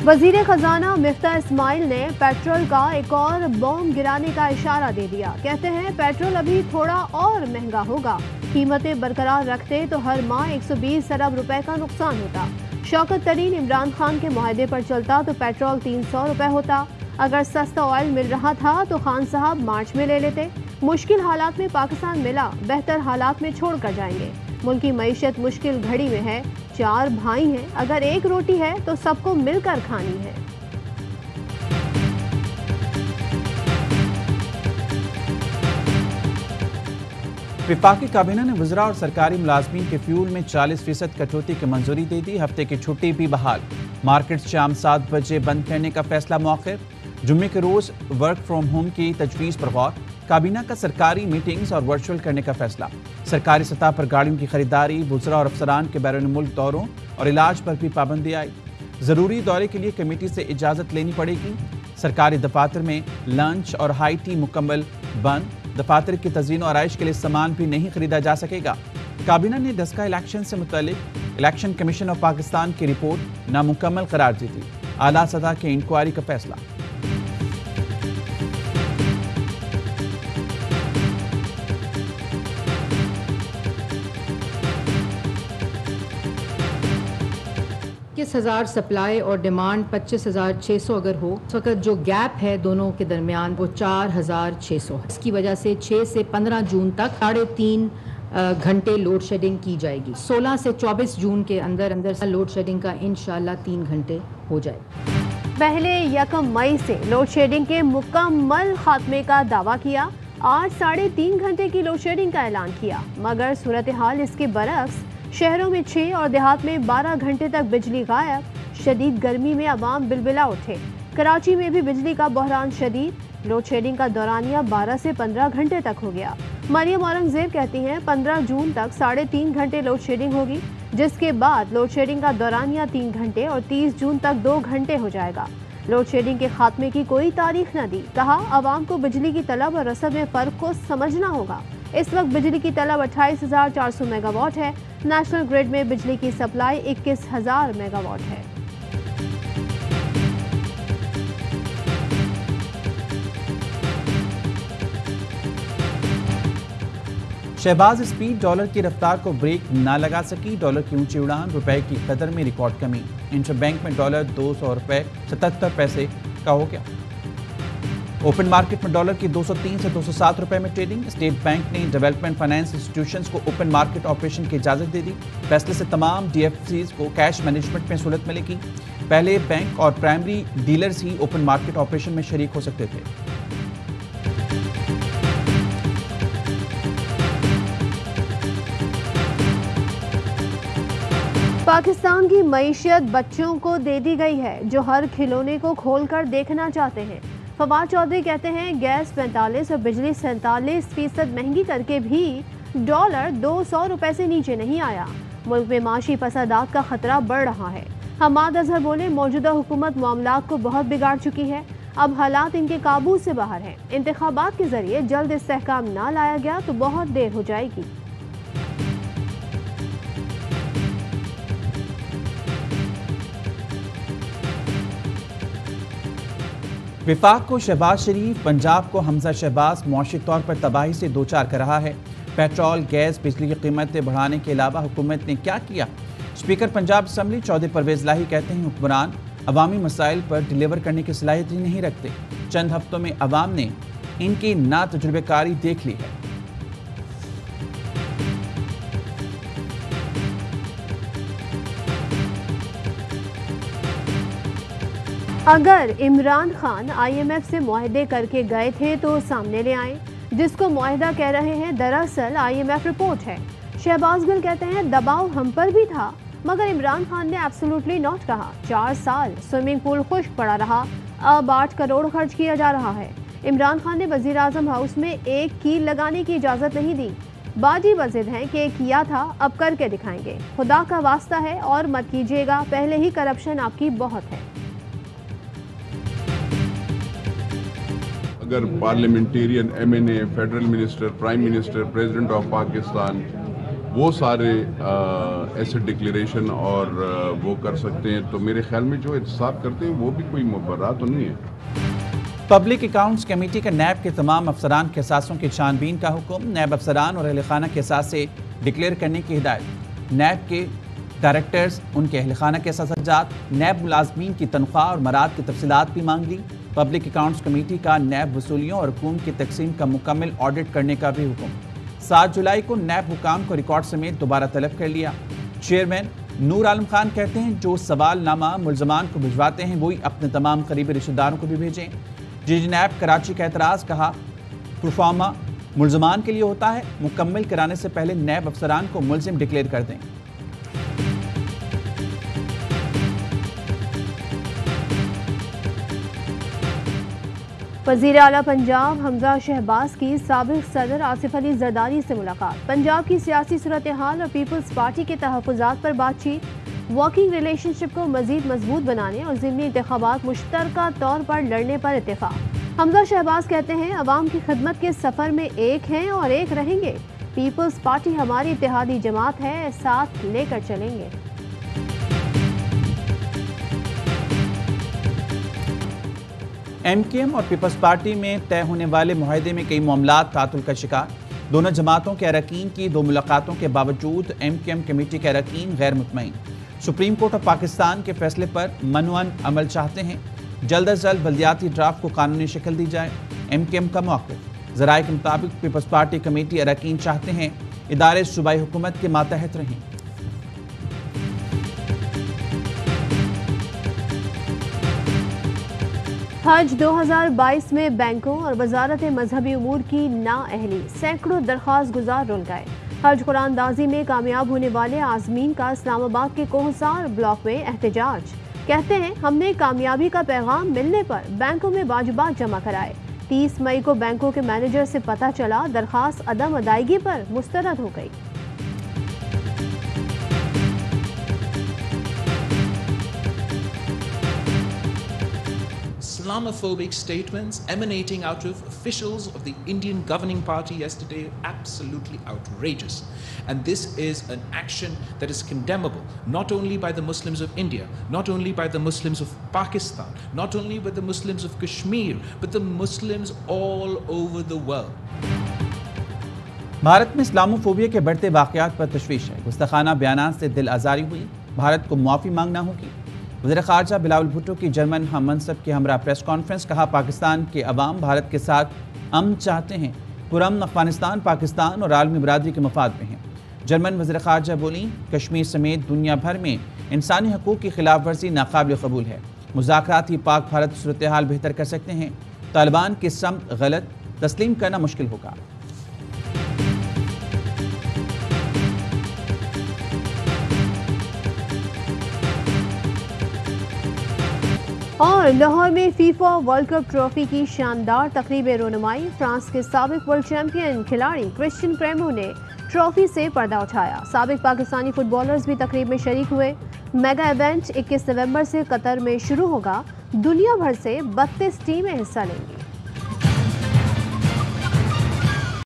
वजीर खजाना मिफ्ता इस्माइल ने पेट्रोल का एक और बॉम्ब गिराने का इशारा दे दिया। कहते हैं पेट्रोल अभी थोड़ा और महंगा होगा, कीमतें बरकरार रखते तो हर माह 120 अरब रुपए का नुकसान होता। शौकत तरीन इमरान खान के मुआहदे पर चलता तो पेट्रोल 300 रुपए होता। अगर सस्ता ऑयल मिल रहा था तो खान साहब मार्च में ले लेते। मुश्किल हालात में पाकिस्तान मिला, बेहतर हालात में छोड़ कर जाएंगे। मुल्क की मईशत मुश्किल घड़ी में है। 4 भाई हैं, अगर एक रोटी है तो सबको मिलकर खानी है। वफाकी काबीना ने वज़रा और सरकारी मुलाजमीन के फ्यूल में 40% कटौती की मंजूरी दे दी। हफ्ते की छुट्टी भी बहाल। मार्केट शाम 7 बजे बंद करने का फैसला मौखर। जुम्मे के रोज वर्क फ्रॉम होम की तजवीज़ पर गौर। काबीना का सरकारी मीटिंग्स और वर्चुअल करने का फैसला। सरकारी सतह पर गाड़ियों की खरीदारी, वज़रा और अफसरान के बैरून मुल्क दौरों और इलाज पर भी पाबंदी आई। ज़रूरी दौरे के लिए कमेटी से इजाज़त लेनी पड़ेगी। सरकारी दफातर में लंच और हाई टी मुकम्मल बंद। दफातर की तज़ीन और आराइश के लिए सामान भी नहीं खरीदा जा सकेगा। काबीना ने डस्का इलेक्शन से मुतालिक इलेक्शन कमीशन ऑफ पाकिस्तान की रिपोर्ट नामुकम्मल करार दी थी। आला सतह के इंक्वायरी का फैसला। हजार सप्लाई और डिमांड 25,600 अगर हो, इस वक्त जो गैप है दोनों के दरमियान वो 4,600 है। इसकी वजह से 6 से 15 जून तक 3.5 घंटे लोड शेडिंग की जाएगी। 16 से 24 जून के अंदर लोड शेडिंग का इंशाल्लाह 3 घंटे हो जाए। पहले 1 मई से लोड शेडिंग के मुकम्मल खात्मे का दावा किया। आज 3.5 घंटे की लोड शेडिंग का ऐलान किया, मगर सूरत हाल इसके बरक्स। शहरों में 6 और देहात में 12 घंटे तक बिजली गायब। शदीद गर्मी में अवाम बिलबिला उठे। कराची में भी बिजली का बहरान शदीद। लोड शेडिंग का दौरानिया 12 से 15 घंटे तक हो गया। मरियम औरंगजेब कहती हैं 15 जून तक 3.5 घंटे लोड शेडिंग होगी, जिसके बाद लोड शेडिंग का दौरानिया 3 घंटे और 30 जून तक 2 घंटे हो जाएगा। लोड शेडिंग के खात्मे की कोई तारीख न दी। कहा अवाम को बिजली की तलब और रसद में फ़र्क को समझना होगा। इस वक्त बिजली की तलब 28,400 मेगावाट है। नेशनल ग्रिड में बिजली की सप्लाई 21,000 मेगावाट है। शहबाज स्पीड डॉलर की रफ्तार को ब्रेक ना लगा सकी। डॉलर की ऊंची उड़ान, रुपए की कदर में रिकॉर्ड कमी। इंटरबैंक में डॉलर 200 रुपए 77 पैसे का हो गया। ओपन मार्केट में डॉलर की 203 से 207 रुपए में ट्रेडिंग। स्टेट बैंक ने डेवलपमेंट फाइनेंस इंस्टीट्यूशंस को ओपन मार्केट ऑपरेशन की इजाजत दे दी। फैसले से तमाम डीएफसीज को कैश मैनेजमेंट में सहूलत मिलेगी। पहले बैंक और प्राइमरी डीलर्स ही ओपन मार्केट ऑपरेशन में शरीक हो सकते थे। पाकिस्तान की मईशत बच्चों को दे दी गई है, जो हर खिलौने को खोलकर देखना चाहते हैं। फवाद चौधरी कहते हैं गैस 45 और बिजली 47% महंगी करके भी डॉलर 200 रुपए से नीचे नहीं आया। मुल्क में माशी फसादात का खतरा बढ़ रहा है। हमाद अजहर बोले मौजूदा हुकूमत मामलात को बहुत बिगाड़ चुकी है। अब हालात इनके काबू से बाहर हैं। इंतखाबात के जरिए जल्द इस्तेहकाम ना लाया गया तो बहुत देर हो जाएगी। विफाक को शहबाज शरीफ, पंजाब को हमजा शहबाज मुआशी तौर पर तबाही से दो चार कर रहा है। पेट्रोल, गैस, बिजली की कीमतें बढ़ाने के अलावा हुकूमत ने क्या किया? स्पीकर पंजाब असम्बली चौधरी परवेज लाही कहते हैं हुक्मरान अवामी मसाइल पर डिलीवर करने की सलाहियत ही नहीं रखते। चंद हफ्तों में अवाम ने इनकी ना तजुर्बेकारी देख ली है। अगर इमरान खान IMF से मुआहदे करके गए थे तो सामने ले आए। जिसको मुआहदा कह रहे हैं दरअसल IMF रिपोर्ट है। शहबाज गिल कहते हैं दबाव हम पर भी था, मगर इमरान खान ने एब्सोल्युटली नॉट कहा। 4 साल स्विमिंग पूल खुश्क पड़ा रहा, अब 8 करोड़ खर्च किया जा रहा है। इमरान खान ने वजीर आजम हाउस में एक कील लगाने की इजाज़त नहीं दी। बाजी बजिद हैं कि किया था, अब करके दिखाएंगे। खुदा का वास्ता है और मत कीजिएगा, पहले ही करप्शन आपकी बहुत है। अगर parliamentarian, MNA, federal minister, prime minister, president of Pakistan وہ سارے ایسے ڈکلیریشن اور وہ کر سکتے ہیں. تو میرے خیال میں جو احتساب کرتے ہیں وہ بھی کوئی مبررات تو نہیں ہے. پبلک اکاؤنٹس کمیٹی کا نیب کے تمام افسران کے اثاثوں کی چھان بین کا حکم. نیب افسران اور اہل خانہ کے اثاثے ڈکلیئر کرنے کی ہدایت. نیب کے ڈائریکٹرز، ان کے اہل خانہ کے اثاثہ جات، نیب ملازمین کی تنخواہ اور مراد کی تفصیلات بھی مانگ لی. پبلک اکاؤنٹس کمیٹی کا نیب وصولیوں اور رقوم کی تقسیم کا مکمل آڈٹ کرنے کا بھی حکم. 7 جولائی کو نیب حکام کو ریکارڈ سمیت دوبارہ طلب کر لیا. چیئرمین نور عالم خان کہتے ہیں جو سوال نامہ ملزمان کو بھجواتے ہیں وہی اپنے تمام قریبی رشتہ داروں کو بھی بھیجیں. جی نیب کراچی کا اعتراض، کہا پروفارما ملزمان کے لیے ہوتا ہے، مکمل کرانے سے پہلے نیب افسران کو ملزم ڈکلیئر کر دیں. وزیر اعلیٰ پنجاب حمزہ شہباز کی سابق صدر آصف علی زرداری سے ملاقات. پنجاب کی سیاسی صورتحال اور پیپلز پارٹی کے تحفظات پر بات چیت. ورکنگ ریلیشن شپ کو مزید مضبوط بنانے اور ضمنی انتخابات مشترکہ طور پر لڑنے پر اتفاق. حمزہ شہباز کہتے ہیں عوام کی خدمت کے سفر میں ایک ہیں اور ایک رہیں گے. پیپلز پارٹی ہماری اتحادی جماعت ہے، ساتھ لے کر چلیں گے. ایم کیو ایم اور پیپلز پارٹی میں طے ہونے والے معاہدے میں کئی معاملات تعطل کا شکار. دونوں جماعتوں کے اراکین کی 2 ملاقاتوں کے باوجود ایم کیو ایم کمیٹی کے اراکین غیر مطمئن. سپریم کورٹ آف پاکستان کے فیصلے پر منوعن عمل چاہتے ہیں. جلد از جلد بلدیاتی ڈرافٹ کو قانونی شکل دی جائے. ایم کیو ایم کا موقف. ذرائع کے مطابق پیپلز پارٹی کمیٹی اراکین چاہتے ہیں ادارے صوبائی حکومت کے ماتحت رہیں. حج 2022 میں بینکوں اور وزارت مذہبی امور کی نااہلی. سینکڑوں درخواست گزار رول گئے. حج قرآن اندازی میں کامیاب ہونے والے عازمین کا اسلام آباد کے کوہسار بلاک میں احتجاج. کہتے ہیں ہم نے کامیابی کا پیغام ملنے پر بینکوں میں واجبات جمع کرائے. 30 مئی کو بینکوں کے مینیجر سے پتہ چلا درخواست عدم ادائیگی پر مسترد ہو گئی. Islamophobic statements emanating out of officials of the Indian governing party yesterday are absolutely outrageous. And this is an action that is condemnable, not only by the Muslims of India, not only by the Muslims of Pakistan, not only by the Muslims of Kashmir, but the Muslims all over the world. Bharat میں Islamophobia کے بڑھتے واقعات پر تشویش ہے. گستاخانہ بیانات سے دل آزاری ہوئی. بھارت کو معافی مانگنا ہوگی. وزیر خارجہ بلاول بھٹو کی جرمن ہم منصب کے ہمراہ پریس کانفرنس. کہا پاکستان کے عوام بھارت کے ساتھ امن چاہتے ہیں. پرامن افغانستان پاکستان اور عالمی برادری کے مفاد میں ہیں. جرمن وزیر خارجہ بولیں کشمیر سمیت دنیا بھر میں انسانی حقوق کی خلاف ورزی ناقابل قبول ہے. مذاکرات ہی پاک بھارت صورتحال بہتر کر سکتے ہیں. طالبان کی سمت غلط، تسلیم کرنا مشکل ہوگا. اور لاہور میں فیفا ورلڈ کپ ٹرافی کی شاندار تقریب رونمائی. فرانس کے سابق ورلڈ چیمپئن کھلاڑی کرسچین کریمو نے ٹرافی سے پردہ اٹھایا. سابق پاکستانی فٹ بالرز بھی تقریب میں شریک ہوئے. میگا ایونٹ 21 نومبر سے قطر میں شروع ہوگا. دنیا بھر سے 32 ٹیمیں حصہ لیں گی.